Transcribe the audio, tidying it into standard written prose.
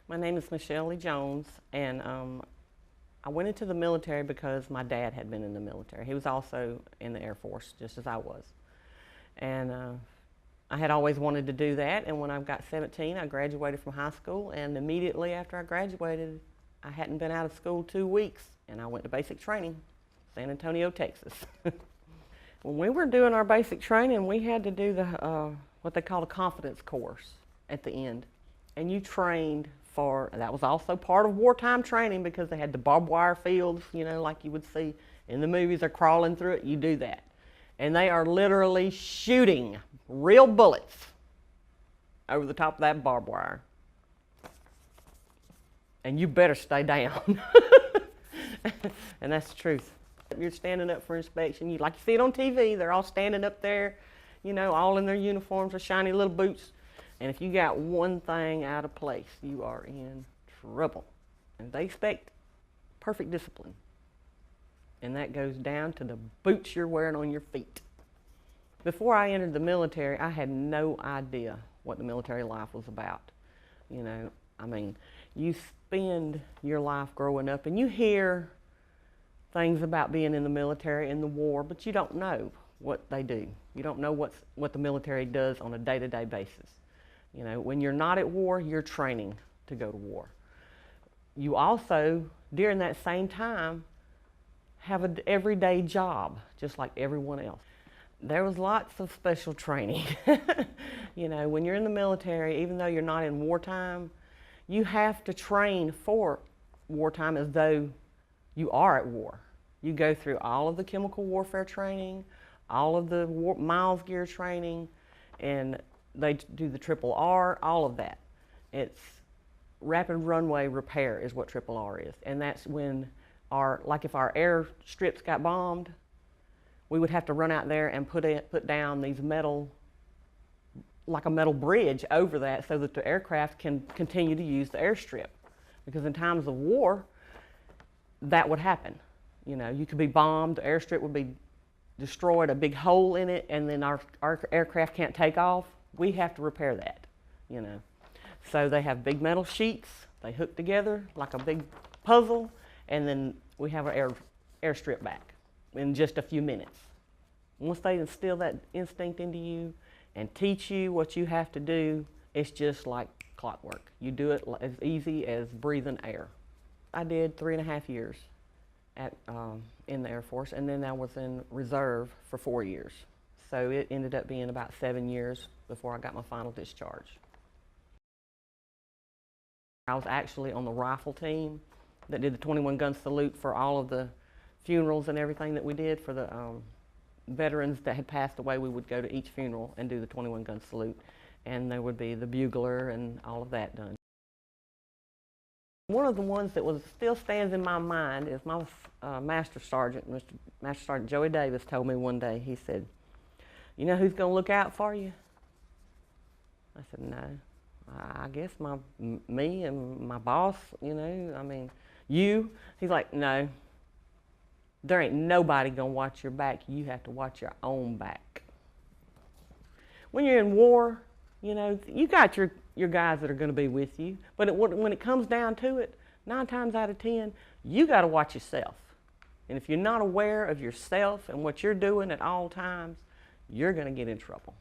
My name is Michelle Lee Jones, and I went into the military because my dad had been in the military. He was also in the Air Force, just as I was. And I had always wanted to do that, and when I got 17, I graduated from high school, and immediately after I graduated, I hadn't been out of school 2 weeks, and I went to basic training, San Antonio, Texas. When we were doing our basic training, we had to do the what they call a confidence course at the end. And you trained for, that was also part of wartime training because they had the barbed wire fields, you know, like you would see in the movies, they're crawling through it, you do that. And they are literally shooting real bullets over the top of that barbed wire. And you better stay down. And that's the truth. You're standing up for inspection, like you see it on TV, they're all standing up there, you know, all in their uniforms or shiny little boots. And if you got one thing out of place, you are in trouble. And they expect perfect discipline. And that goes down to the boots you're wearing on your feet. Before I entered the military, I had no idea what the military life was about. You know, I mean, you spend your life growing up and you hear things about being in the military and the war, but you don't know what they do. You don't know what the military does on a day-to-day basis. You know, when you're not at war, you're training to go to war. You also, during that same time, have an everyday job, just like everyone else. There was lots of special training. You know, when you're in the military, even though you're not in wartime, you have to train for wartime as though you are at war. You go through all of the chemical warfare training, all of the miles gear training, and they do the RRR, all of that. It's rapid runway repair is what RRR is. And that's when like if our air strips got bombed, we would have to run out there and put down these metal, like a metal bridge over that so that the aircraft can continue to use the airstrip. Because in times of war, that would happen. You know, you could be bombed, the airstrip would be destroyed, a big hole in it, and then our aircraft can't take off. We have to repair that, you know. So they have big metal sheets, they hook together like a big puzzle, and then we have our airstrip back in just a few minutes. Once they instill that instinct into you and teach you what you have to do, it's just like clockwork. You do it as easy as breathing air. I did 3.5 years in the Air Force, and then I was in reserve for 4 years. So it ended up being about 7 years before I got my final discharge. I was actually on the rifle team that did the 21 gun salute for all of the funerals and everything that we did for the veterans that had passed away. We would go to each funeral and do the 21 gun salute, and there would be the bugler and all of that done. One of the ones that still stands in my mind is my Master Sergeant, Master Sergeant Joey Davis told me one day, he said, "You know who's going to look out for you?" I said, "No, I guess me and my boss, you know, I mean, you." He's like, "No, there ain't nobody going to watch your back. You have to watch your own back." When you're in war, you know, you got your guys that are going to be with you, but when it comes down to it, 9 times out of 10, you got to watch yourself. And if you're not aware of yourself and what you're doing at all times, you're going to get in trouble.